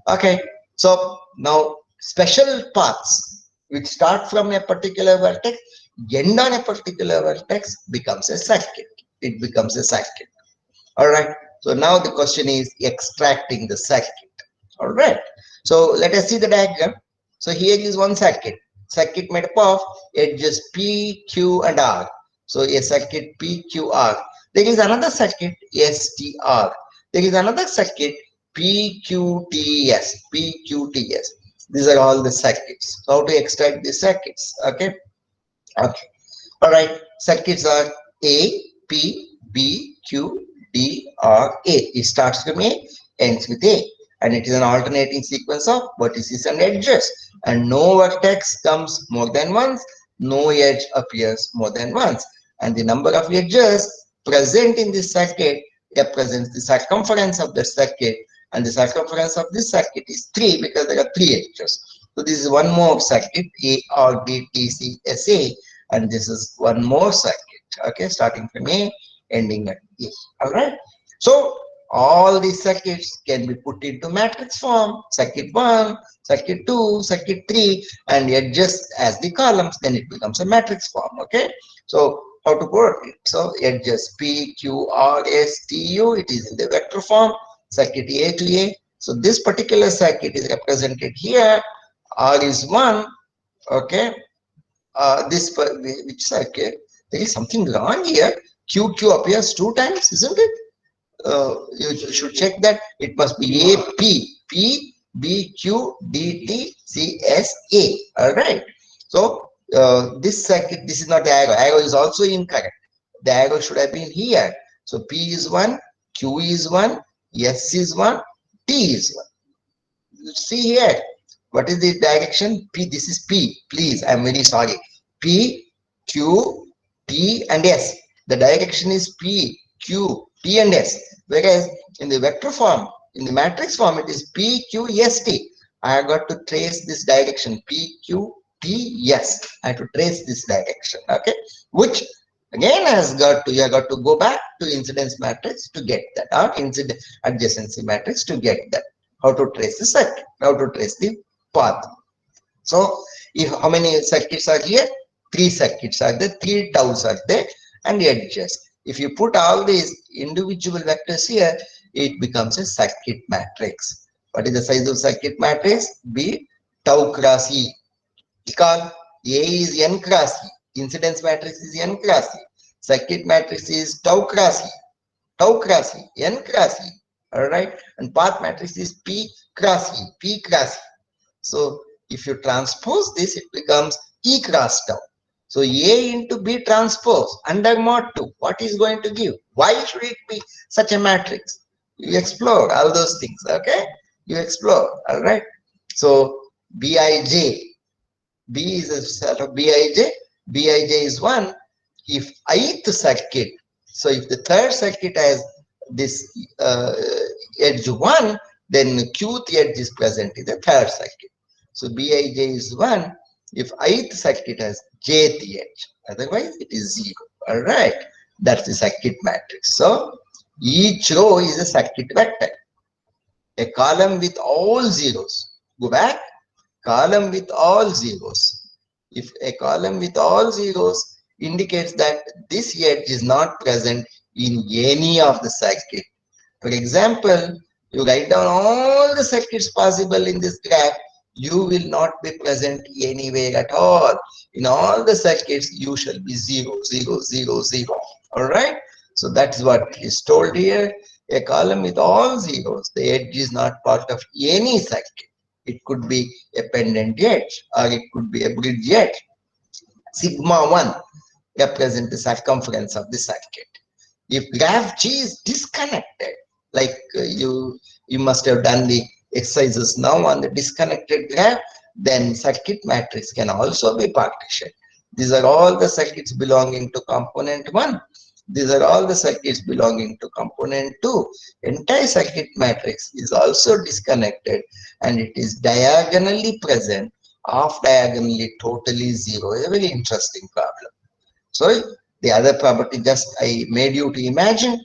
Okay, so now special paths which start from a particular vertex, end on a particular vertex becomes a circuit. It becomes a circuit. All right. So now the question is extracting the circuit. All right. So let us see the diagram. So here is one circuit. Circuit made up of edges P, Q, and R. So a circuit PQR. There is another circuit STR. There is another circuit PQTS. PQTS. These are all the circuits. So how to extract the circuits? Okay. Okay. All right. Circuits are A, P, B, Q, D, R, A. It starts from A, ends with A. And it is an alternating sequence of vertices and edges. And no vertex comes more than once. No edge appears more than once. And the number of edges present in this circuit represents the circumference of the circuit. And the circumference of this circuit is 3 because there are 3 edges. So this is one more circuit, A, R, B, T, C, S, A. And this is one more circuit, okay, starting from A, ending at A. All right. So all these circuits can be put into matrix form: circuit 1, circuit 2, circuit 3, and edges as the columns. Then it becomes a matrix form. Okay. So how to put it? So edges P, Q, R, S, T, U. It is in the vector form. Circuit A to A. So this particular circuit is represented here. R is 1. Okay. Which circuit? There is something wrong here. QQ appears 2 times, isn't it? You should check that. It must be A, P, P, B, Q, D, T, C, S, A. All right. So this circuit, this is not the arrow. Arrow is also incorrect. The arrow should have been here. So P is 1, Q is 1, S is 1, T is 1. See here. What is the direction? P. This is P. Please, I'm very sorry. P, Q, T, and S. The direction is P, Q, T, and S. Whereas in the vector form, in the matrix form, it is P, Q, S, T. I have got to trace this direction. P, Q, T, S. I have to trace this direction. Okay. Which again has got to, you have got to go back to incidence matrix to get that, or incident adjacency matrix to get that. How to trace the circuit, how to trace the path. So if how many circuits are here? 3 circuits are there, 3 taus are there, and edges. If you put all these individual vectors here, it becomes a circuit matrix. What is the size of circuit matrix? B, tau cross E. Recall, A is n cross E. Incidence matrix is n cross E. Circuit matrix is tau cross E. Tau cross E, n cross E. All right, and path matrix is P cross E. P cross E. So if you transpose this, it becomes E cross tau. So A into B transpose under mod 2, what is going to give? Why should it be such a matrix? You explore all those things, okay? You explore, all right? So Bij, B is a set of Bij. Bij is 1. If ith circuit, so if the third circuit has this edge 1, then qth edge is present in the third circuit. So Bij is 1 if ith circuit has jth edge. Otherwise, it is 0. All right. That's the circuit matrix. So each row is a circuit vector. A column with all zeros. Go back. Column with all zeros. If a column with all zeros indicates that this edge is not present in any of the circuit. For example, you write down all the circuits possible in this graph, you will not be present anywhere at all. In all the circuits, you shall be 0, 0, 0, 0. All right. So that's what is told here. A column with all zeros, the edge is not part of any circuit. It could be a pendant edge or it could be a bridge edge. Sigma 1 represents the circumference of the circuit. If graph G is disconnected, like you must have done the exercises now on the disconnected graph, then circuit matrix can also be partitioned. These are all the circuits belonging to component 1. These are all the circuits belonging to component 2. Entire circuit matrix is also disconnected and it is diagonally present, off diagonally totally 0. A very interesting problem. So the other property just I made you to imagine,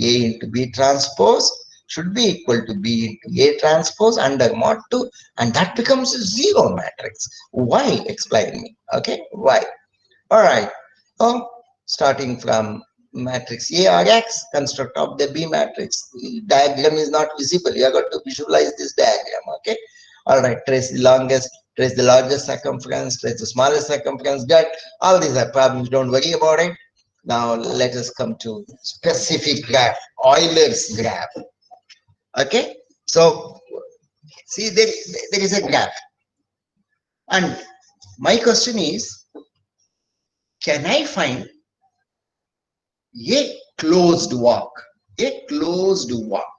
A into B transpose should be equal to B into A transpose under mod 2, and that becomes a zero matrix. Why? Explain me. Okay, why? All right. So starting from matrix A or X, construct of the B matrix. The diagram is not visible. You have got to visualize this diagram. Okay. All right. Trace the longest, trace the largest circumference, trace the smallest circumference. That all these are problems. Don't worry about it. Now let us come to specific graph, Euler's graph. Okay. So see, there is a graph, and my question is, can I find a closed walk? A closed walk.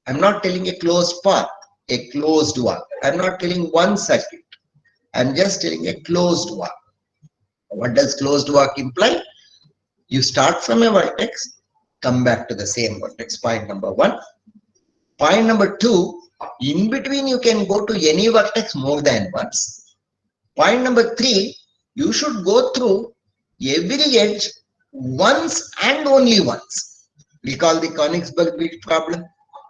I'm not telling a closed path, a closed walk. I'm not telling one circuit. I'm just telling a closed walk. What does closed walk imply? You start from a vertex, come back to the same vertex, point number 1. Point number 2, in between you can go to any vertex more than once. Point number 3, you should go through every edge once and only once. Recall the Königsberg-Wittig problem,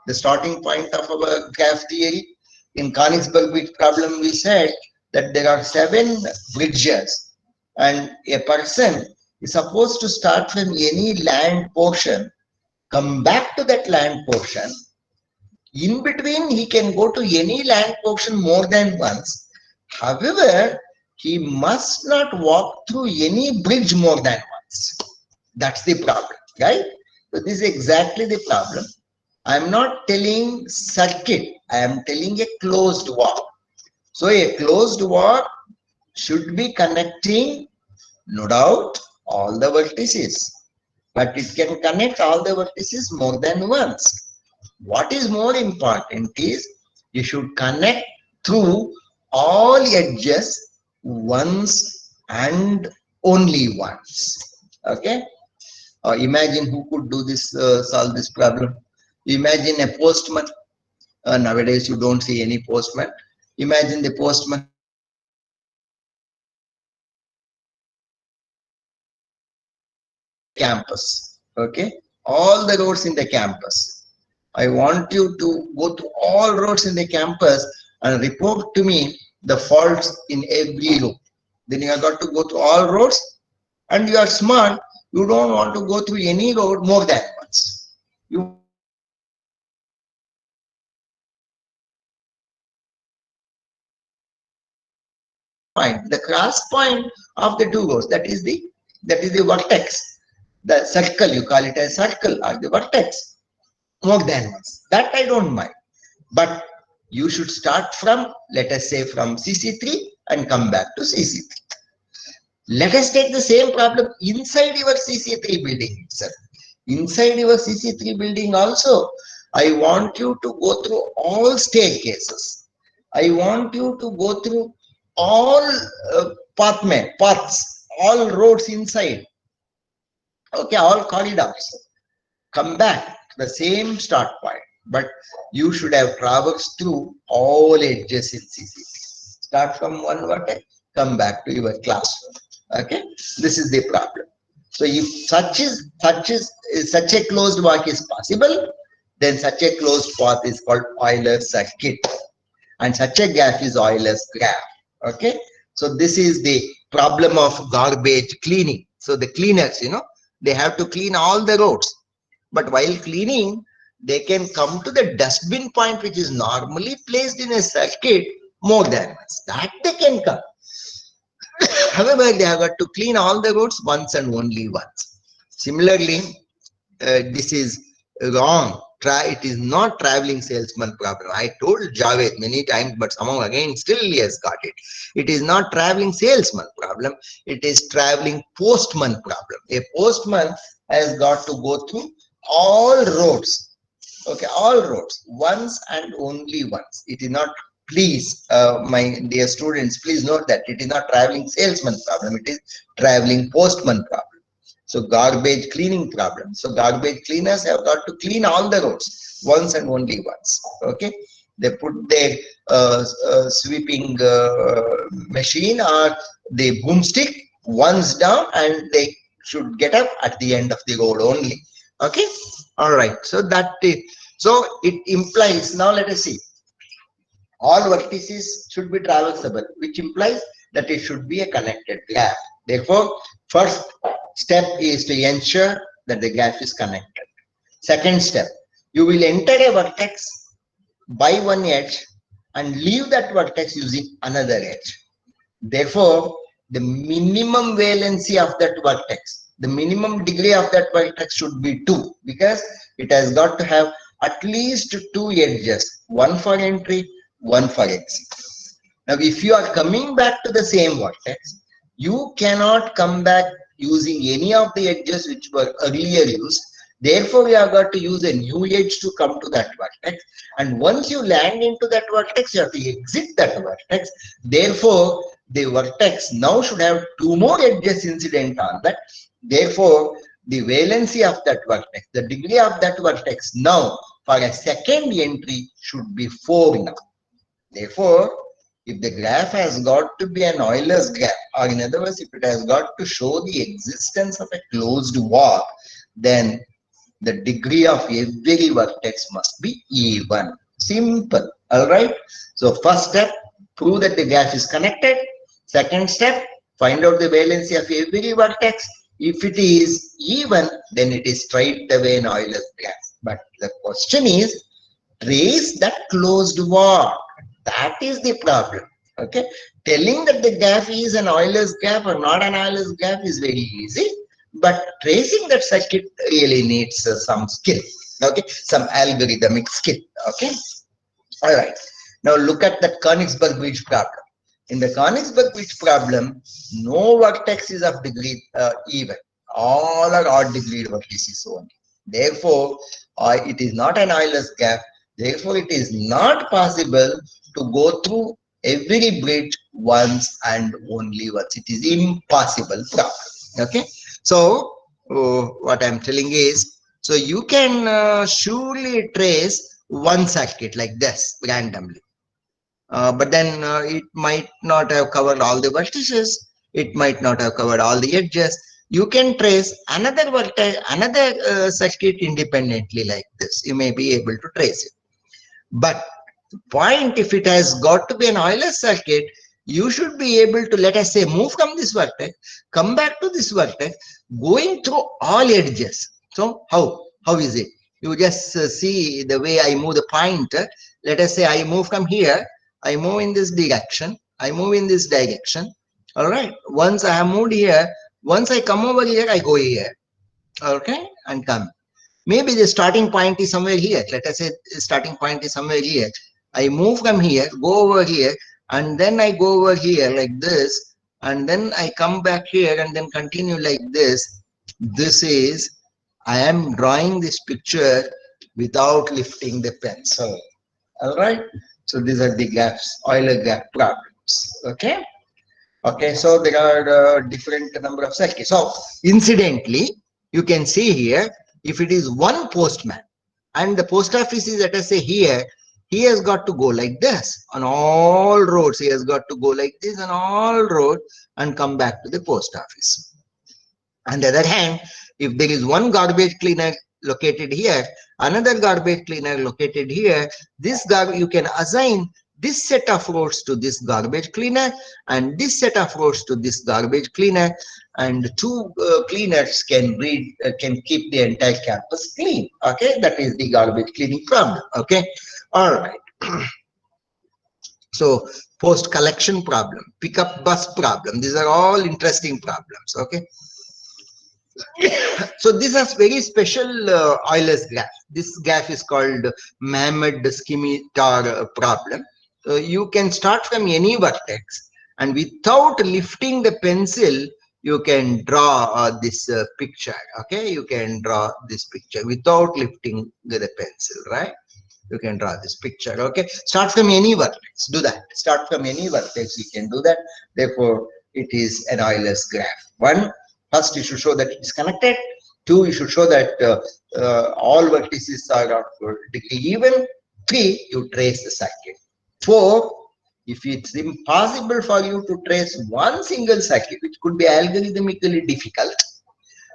the starting point of our graph theory. In Königsberg-Wittig problem, we said that there are 7 bridges, and a person is supposed to start from any land portion, come back to that land portion. In between, he can go to any land portion more than once. However, he must not walk through any bridge more than once. That's the problem, right? So this is exactly the problem. I'm not telling circuit, I am telling a closed walk. So a closed walk should be connecting, no doubt, all the vertices, but it can connect all the vertices more than once. What is more important is you should connect through all edges once and only once. Okay. Imagine who could do this, solve this problem. Imagine a postman. Nowadays you don't see any postman. Imagine the postman campus. Okay, all the roads in the campus. I want you to go to all roads in the campus and report to me the faults in every road. Then you have got to go to all roads, and you are smart. You don't want to go through any road more than once. You find the cross point of the 2 roads. That is the vertex. The circle, you call it a circle or the vertex, more than once. That I don't mind. But you should start from, let us say, from CC3 and come back to CC3. Let us take the same problem inside your CC3 building itself. Inside your CC3 building also, I want you to go through all staircases. I want you to go through all paths, all roads inside. Okay, all corridors. Come back to the same start point, but you should have traversed through all edges in CC3. Start from one vertex, come back to your classroom. Okay, this is the problem. So if such a closed walk is possible, then such a closed path is called Euler's circuit, and such a graph is Euler's graph. Okay, so this is the problem of garbage cleaning. So the cleaners, they have to clean all the roads, but while cleaning, they can come to the dustbin point, which is normally placed in a circuit more than once. That they can come. However, they have got to clean all the roads once and only once. Similarly, this is wrong. It is not traveling salesman problem. I told Javed many times, but somehow again still he has got it. It is not traveling salesman problem. It is traveling postman problem. A postman has got to go through all roads. Okay, all roads once and only once. It is not. Please, my dear students, please note that it is not traveling salesman problem. It is traveling postman problem. So garbage cleaning problem. So garbage cleaners have got to clean all the roads once and only once. Okay, they put their sweeping machine or the broomstick once down, and they should get up at the end of the road only. Okay, All right, so that is, so it implies, now let us see, all vertices should be traversable, which implies that it should be a connected graph. Therefore, first step is to ensure that the graph is connected. Second step, you will enter a vertex by one edge and leave that vertex using another edge. Therefore, the minimum valency of that vertex, the minimum degree of that vertex should be 2, because it has got to have at least 2 edges, one for entry, one for exit. Now, if you are coming back to the same vertex, you cannot come back using any of the edges which were earlier used. Therefore, you have got to use a new edge to come to that vertex. And once you land into that vertex, you have to exit that vertex. Therefore, the vertex now should have 2 more edges incident on that. Therefore, the valency of that vertex, the degree of that vertex now for a second entry should be 4 now. Therefore, if the graph has got to be an Euler's graph, or in other words, if it has got to show the existence of a closed walk, then the degree of every vertex must be even. Simple. All right. So first step, prove that the graph is connected. Second step, find out the valency of every vertex. If it is even, then it is straight away an Euler's graph. But the question is, trace that closed walk. That is the problem. Okay. Telling that the graph is an Euler's graph or not an Euler's graph is very easy. But tracing that circuit really needs some skill, okay, some algorithmic skill, okay. All right, now look at the Königsberg-Bridge problem. In the Königsberg-Bridge problem, no vertex is of degree even, all are odd degree vertices only. Therefore, it is not an Euler's graph. Therefore, it is not possible to go through every bridge once and only once. It is impossible problem, okay. So, what I'm telling is, so you can surely trace one circuit like this randomly. But then it might not have covered all the vertices. It might not have covered all the edges. You can trace another vertex, another circuit independently like this. You may be able to trace it. But the point, if it has got to be an Euler circuit, you should be able to, let us say, move from this vertex, come back to this vertex, going through all edges. So how is it? You just see the way I move the pointer. Let us say I move from here, I move in this direction, I move in this direction. All right. Once I have moved here, once I come over here, I go here. Okay, and come. Maybe the starting point is somewhere here. Let us say the starting point is somewhere here. I move from here, go over here, and then I go over here like this, and then I come back here and then continue like this. This is, I am drawing this picture without lifting the pencil. All right. So these are the graphs, Euler graph problems. Okay. Okay. So there are different number of circuits. So incidentally, you can see here, if it is one postman and the post office is, let us say, here, he has got to go like this on all roads. He has got to go like this on all roads and come back to the post office. On the other hand, if there is one garbage cleaner located here, another garbage cleaner located here, this you can assign this set of roads to this garbage cleaner and this set of roads to this garbage cleaner, and two cleaners can keep the entire campus clean. Okay, that is the garbage cleaning problem. Okay, all right. So post collection problem, pickup bus problem, these are all interesting problems. Okay. So this is very special Euler's graph. This graph is called Mehmed-Scimitar problem. You can start from any vertex, and without lifting the pencil, you can draw this picture. Okay, you can draw this picture without lifting the pencil, right? You can draw this picture. Okay, start from any vertex. Do that. Start from any vertex. You can do that. Therefore, it is an Euler's graph. First, you should show that it is connected. Two, you should show that all vertices are of degree even. Three, you trace the circuit. Four, if it's impossible for you to trace one single circuit, which could be algorithmically difficult,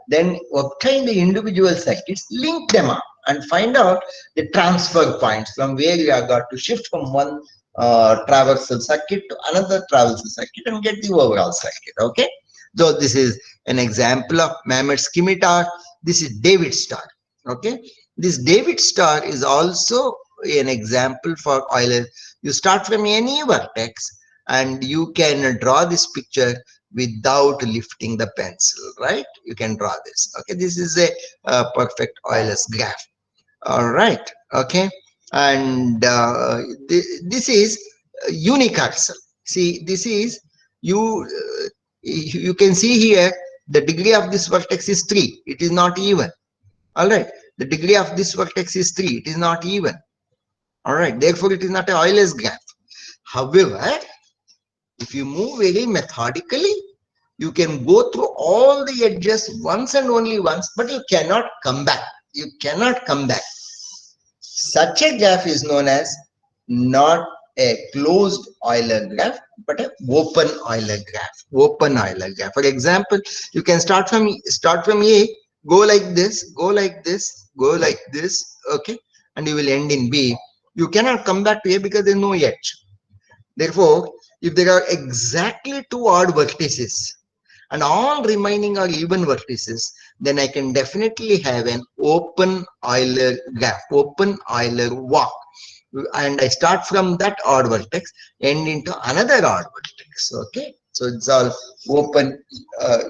then obtain the individual circuits, link them up, and find out the transfer points from where you have got to shift from one traversal circuit to another traversal circuit and get the overall circuit. Okay, so this is an example of Mamet scimitar. This is David star. Okay, this David star is also an example for Euler. You start from any vertex and you can draw this picture without lifting the pencil, right? You can draw this. Okay, this is a perfect Euler's graph. All right. Okay, and this is unicarsal. See, this is you. You can see here the degree of this vertex is 3. It is not even. All right. The degree of this vertex is 3. It is not even. All right. Therefore, it is not a Euler's graph. However, if you move very methodically, you can go through all the edges once and only once, but you cannot come back. You cannot come back. Such a graph is known as not a closed Euler graph, but an open Euler graph. Open Euler graph. For example, you can start from A, go like this, go like this, go like this, okay, and you will end in B. You cannot come back to A because there is no edge. Therefore, if there are exactly 2 odd vertices and all remaining are even vertices, then I can definitely have an open Euler graph, open Euler walk. And I start from that odd vertex, end into another odd vertex. Okay, so it's all open,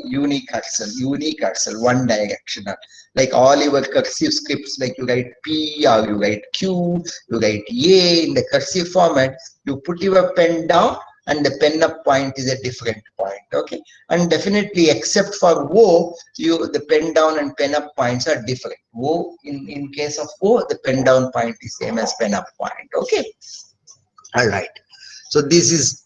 unicarsal, one directional. Like all your cursive scripts, like you write P or you write Q, you write A in the cursive format, you put your pen down and the pen up point is a different point. Okay, and definitely except for O, the pen down and pen up points are different. O, in case of O, the pen down point is same as pen up point. Okay, all right. So these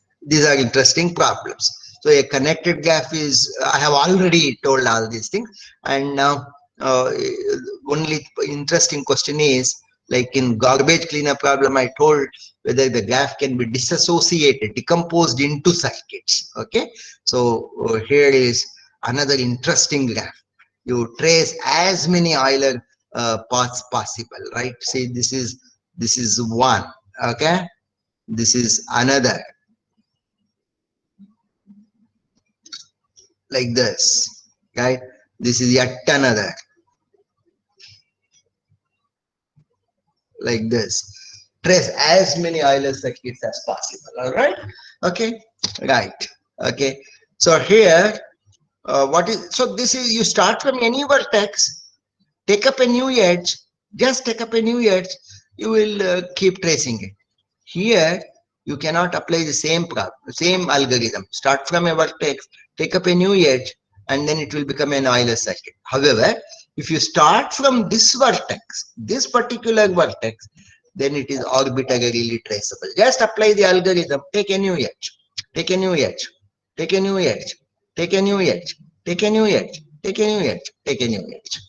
are interesting problems. So a connected graph is, I have already told all these things, and now only interesting question is, like in garbage cleaner problem, I told whether the graph can be disassociated, decomposed into circuits. Okay, so here is another interesting graph. You trace as many Euler paths possible, right? Say this is one. Okay, this is another, like this, right? This is yet another, like this. Trace as many Euler circuits as possible. All right. Okay, right. Okay, so here this is, you start from any vertex, take up a new edge, just take up a new edge, you will keep tracing it. Here you cannot apply the same algorithm. Start from a vertex, take up a new edge, and then it will become an Euler circuit. However, if you start from this vertex, this particular vertex, then it is arbitrarily traceable. Just apply the algorithm, take a new edge, take a new edge, take a new edge, take a new edge, take a new edge, take a new edge, take a new edge.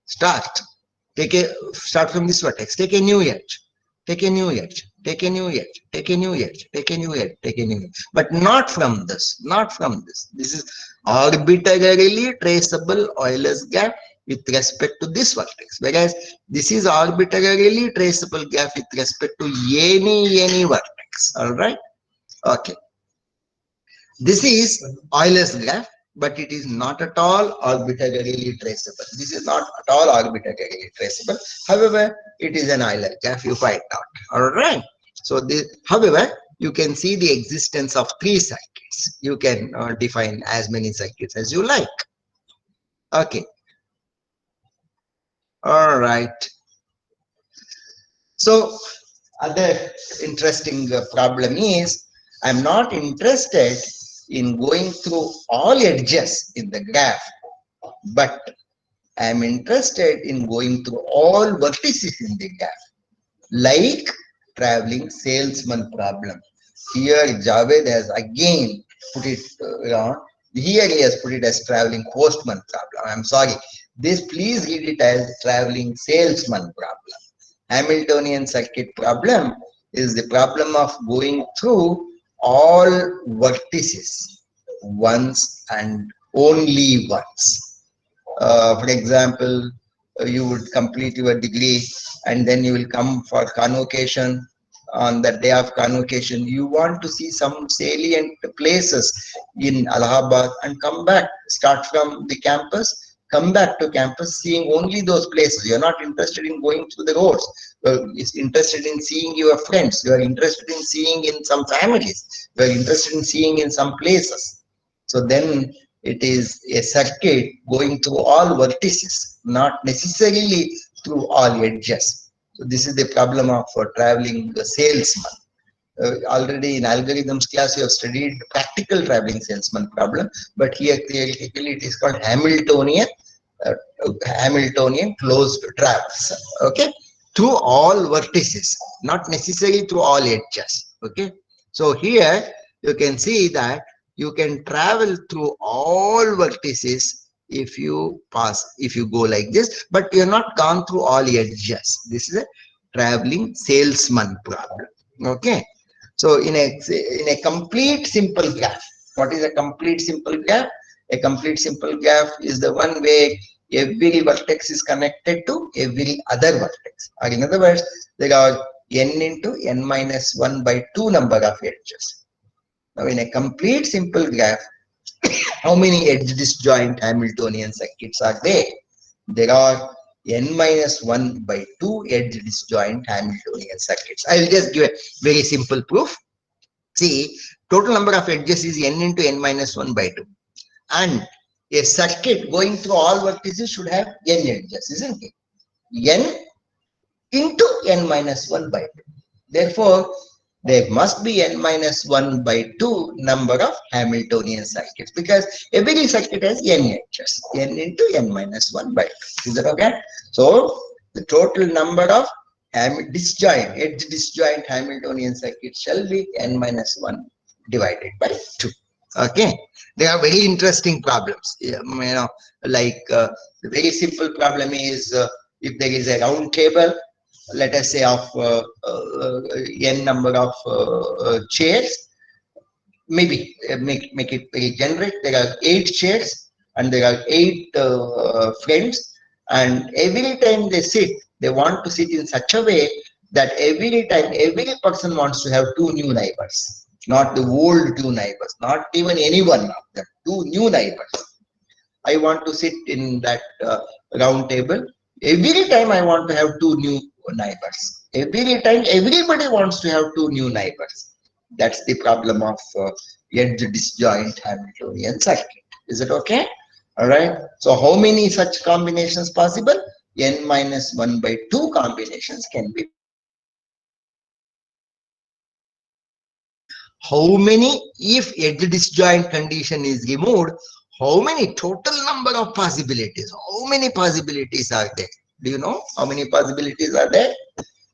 Start from this vertex, take a new edge, take a new edge, take a new edge, take a new edge, take a new edge, take a new edge. But not from this, not from this. This is arbitrarily traceable Euler's graph with respect to this vertex, whereas this is arbitrarily traceable graph with respect to any vertex. All right. Okay. This is Euler's graph, but it is not at all arbitrarily traceable. This is not at all arbitrarily traceable. However, it is an Euler graph, you find out. All right. So, however, you can see the existence of 3 circuits. You can define as many circuits as you like. Okay. All right. So, other interesting problem is, I'm not interested in going through all edges in the graph, but I'm interested in going through all vertices in the graph, like traveling salesman problem. Here Javed has again put it here he has put it as traveling postman problem. I'm sorry, please read it as traveling salesman problem. Hamiltonian circuit problem is the problem of going through all vertices once and only once. For example, you would complete your degree, and then you will come for convocation. On the day of convocation, you want to see some salient places in Allahabad and come back, start from the campus, come back to campus, seeing only those places. You're not interested in going through the roads. You're interested in seeing your friends. You are interested in seeing in some families. You are interested in seeing in some places. So then it is a circuit going through all vertices, not necessarily through all edges. So this is the problem of traveling salesman. Already in algorithms class you have studied practical traveling salesman problem, but here theoretically it is called Hamiltonian Hamiltonian closed travels. Okay, through all vertices, not necessarily through all edges. Okay, so here you can see that you can travel through all vertices if you go like this, but you're not gone through all edges. This is a traveling salesman problem. Okay, so in a complete simple graph, what is a complete simple graph? A complete simple graph is the one where every vertex is connected to every other vertex, or in other words, there are n into n minus 1 by 2 number of edges. Now in a complete simple graph, how many edge disjoint Hamiltonian circuits are there? There are n minus 1 by 2 edge disjoint Hamiltonian circuits. I will just give a very simple proof. See, total number of edges is n into n minus 1 by 2. And a circuit going through all vertices should have n edges, isn't it? N into n minus 1 by 2. Therefore, there must be n minus 1 by 2 number of Hamiltonian circuits, because every circuit has n edges, n into n minus 1 by 2. Is that okay? So the total number of edge disjoint Hamiltonian circuits shall be n minus 1 divided by 2. Okay, they are very interesting problems. Like the very simple problem is if there is a round table, let us say of n number of chairs, maybe make it very generic. There are 8 chairs and there are 8 friends, and every time they sit, they want to sit in such a way that every time every person wants to have 2 new neighbors. Not the old 2 neighbors, not even any one of them, 2 new neighbors. I want to sit in that round table. Every time I want to have 2 new neighbors. Every time everybody wants to have 2 new neighbors. That's the problem of edge disjoint Hamiltonian circuit. Is it okay? All right. So how many such combinations possible? N minus 1 by 2 combinations can be. How many, if edge disjoint condition is removed, how many total number of possibilities? How many possibilities are there? Do you know how many possibilities are there?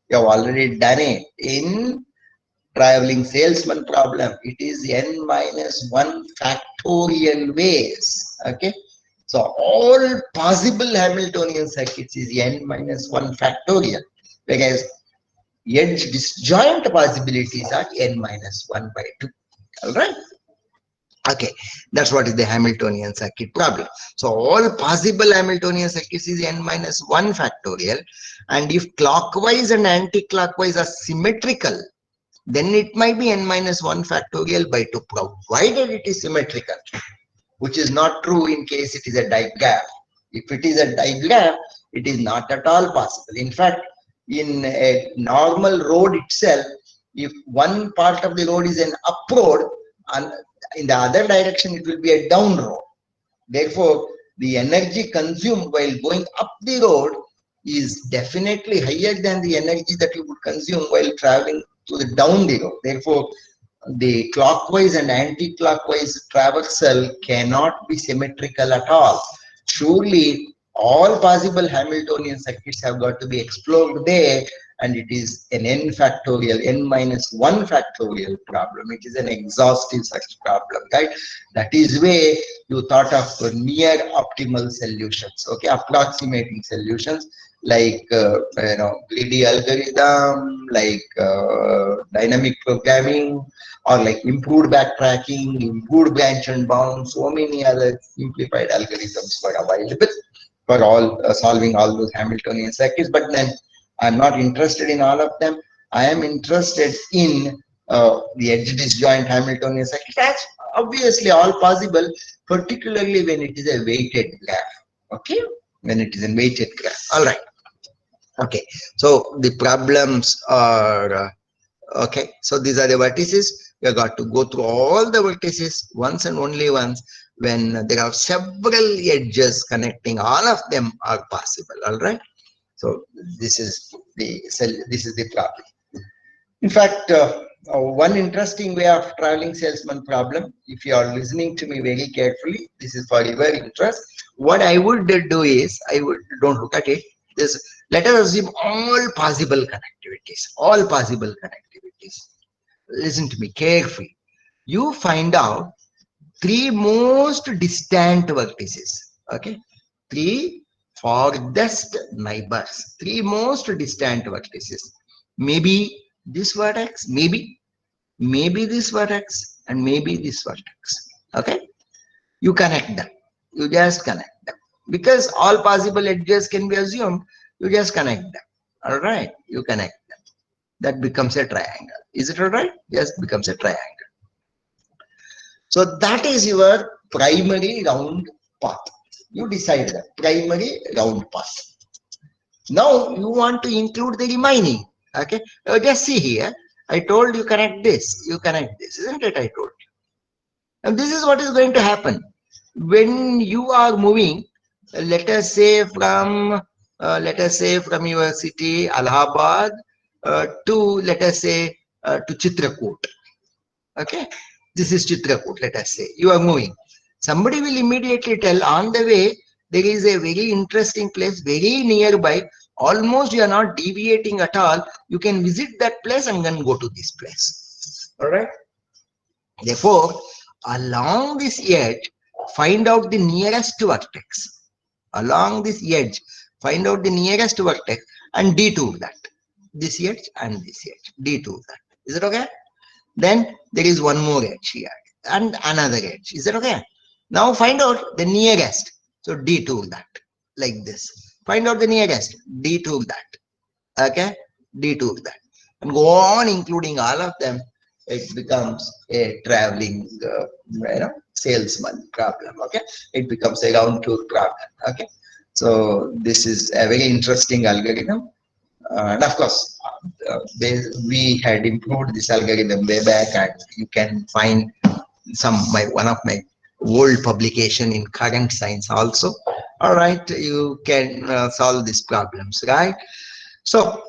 You have already done it in traveling salesman problem. It is n minus 1 factorial ways. Okay. So all possible Hamiltonian circuits is n minus 1 factorial, whereas edge disjoint possibilities are n minus 1 by 2. All right. Okay, that's what is the Hamiltonian circuit problem. So all possible Hamiltonian circuits is n minus 1 factorial, and if clockwise and anti-clockwise are symmetrical, then it might be n minus 1 factorial by 2, provided it is symmetrical, which is not true in case it is a digraph. If it is a digraph, it is not at all possible. In fact, in a normal road itself, if one part of the road is an up road and in the other direction it will be a down road. Therefore, the energy consumed while going up the road is definitely higher than the energy that you would consume while traveling to the down the road. Therefore, the clockwise and anti-clockwise traversal cannot be symmetrical at all. Surely all possible Hamiltonian circuits have got to be explored there, and it is an n factorial, n minus 1 factorial problem. It is an exhaustive such problem, right? That is where you thought of near optimal solutions, okay, approximating solutions like greedy algorithm, like dynamic programming, or like improved backtracking, improved branch and bound. So many other simplified algorithms were available. for all solving all those Hamiltonian circuits. But then I'm not interested in all of them. I am interested in the edge disjoint Hamiltonian circuit. That's obviously all possible, particularly when it is a weighted graph. Okay, when it is a weighted graph. All right. Okay, so the problems are okay. So these are the vertices. You got to go through all the vertices once and only once when there are several edges connecting. All of them are possible. All right. So this is the problem. In fact, one interesting way of traveling salesman problem, if you are listening to me very carefully, this is for your interest. What I would do is, don't look at it. This, let us assume all possible connectivities. All possible connectivities. Listen to me carefully. You find out three most distant vertices. Okay, three farthest neighbors. Three most distant vertices. Maybe this vertex, maybe this vertex, and maybe this vertex. Okay, you connect them. You just connect them because all possible edges can be assumed. You just connect them. All right, you connect them. That becomes a triangle. Is it all right? Yes, becomes a triangle. So that is your primary round path. You decide that primary round path. Now you want to include the remaining. Okay, just see here. I told you connect this, you connect this, isn't it? I told you. And this is what is going to happen when you are moving. Let us say from your city Allahabad to, let us say, to Chitrakoot. Okay, this is Chitrakoot. Let us say you are moving. Somebody will immediately tell on the way there is a very interesting place very nearby. Almost you are not deviating at all. You can visit that place and then go to this place. All right. Therefore, along this edge, find out the nearest vertex. Along this edge, find out the nearest vertex and detour that. This edge and this edge. Detour that. Is it okay? Then there is one more edge here and another edge. Is it okay? Now find out the nearest. So detour that like this. Find out the nearest, detour that. Okay, detour that, and go on including all of them. It becomes a traveling, salesman problem. Okay, it becomes a round tour problem. Okay, so this is a very interesting algorithm, and of course, we had improved this algorithm way back, and you can find one of my old publication in Current Science also. All right, you can solve these problems, right? So